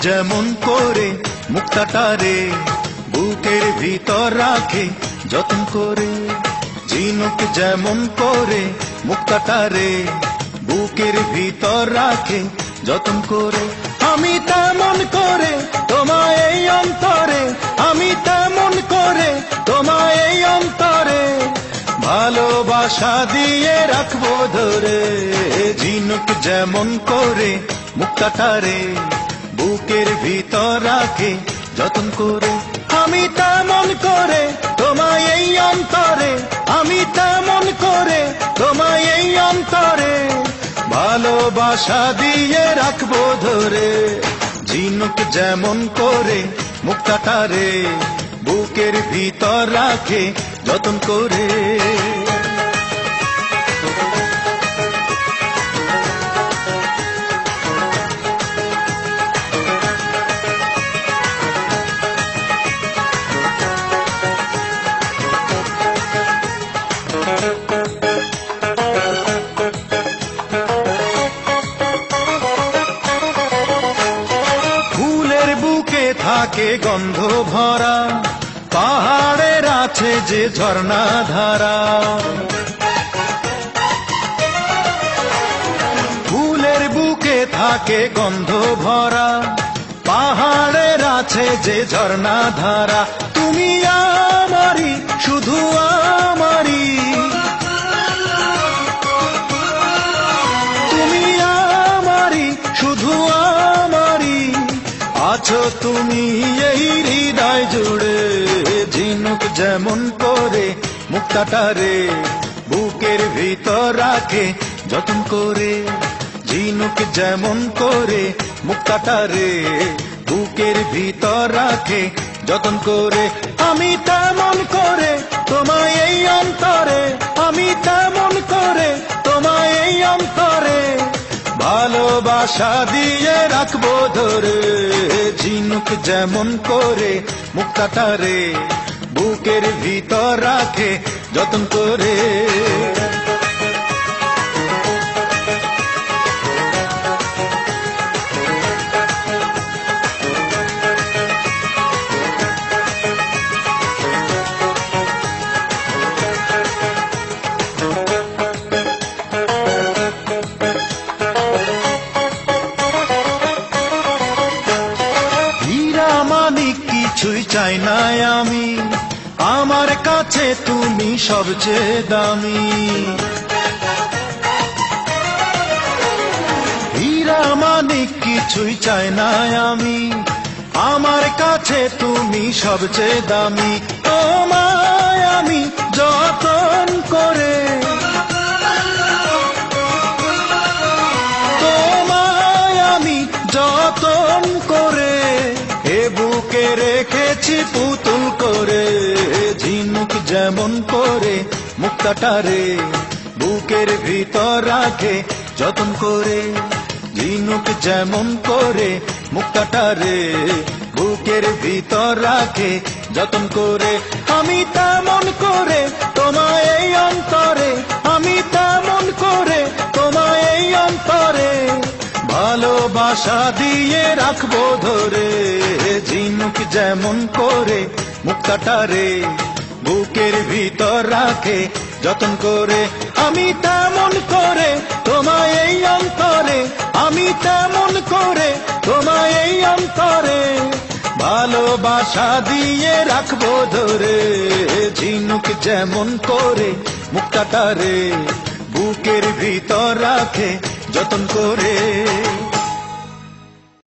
যেমন করে মুক্তাটারে বুকের ভিতর রাখে যতন করে, ঝিনুক যেমন করে মুক্তাটারে বুকের ভিতর রাখে যতন করে। আমি তেমন করে তোমায় এই অন্তরে, আমি তেমন করে তোমায় এই অন্তরে ভালোবাসা দিয়ে রাখবো ধরে। ঝিনুক যেমন করে মুক্তাটারে বুকের ভিতর রাখে যতন করে। আমি তেমন করে তোমায় এই অন্তরে, আমি তেমন করে তোমায় এই অন্তরে ভালোবাসা দিয়ে রাখবো ধরে। ঝিনুক যেমন করে মুক্তাটারে বুকের ভিতর রাখে যতন করে। ফুলের বুকে থাকে গন্ধ ভরা, পাহাড়ের আছে যে ঝর্ণা ধারা। ফুলের বুকে থাকে গন্ধ ভরা, পাহাড়ের আছে যে ঝর্ণা ধারা। তুমি আমারি, শুধু আমারি, তুমি আমারি, শুধু আমারি, আছো তুমি এই হৃদয় জুড়ে। ঝিনুক যেমন করে মুক্তাটারে বুকের ভিতর রাখে যতন করে। ঝিনুক যেমন করে মুক্তাটারে বুকের ভিতর রাখে যতন করে। আমি তেমন করে তোমায় এই অন্তরে, আমি তেমন করে তোমায় এই অন্তরে ভালোবাসা দিয়ে রাখবো ধরে। ঝিনুক যেমন করে মুক্তাটারে বুকের ভিতর রাখে যতন করে। কিছুই চাই না আমি, আমার কাছে তুমি সবচেয়ে দামি। হীরা মানিক কিছুই চাই না আমি, আমার কাছে তুমি সবচেয়ে দামি। তোমায় আমি যতন করে, তোমায় আমি যতন করে এ বুকে রেখেছি পুতুল করে। ঝিনুক যেমন করে মুক্তাটারে বুকের ভিতর রাখে যতন করে। ঝিনুক যেমন করে মুক্তাটারে বুকের ভিতর রাখে যতন করে। আমি তেমন করে তোমায় এই অন্তরে, আমি তেমন করে তোমায় এই অন্তরে ভালোবাসা দিয়ে রাখবো ধরে। ঝিনুক যেমন করে মুক্তাটারে বুকের ভিতর রাখে যতন করে। আমি তেমন করে তোমায় এই অন্তরে, আমি তেমন করে তোমায় এই অন্তরে ভালোবাসা দিয়ে রাখবো ধরে। ঝিনুক যেমন করে মুক্তাটারে বুকের ভিতর রাখে যতন করে।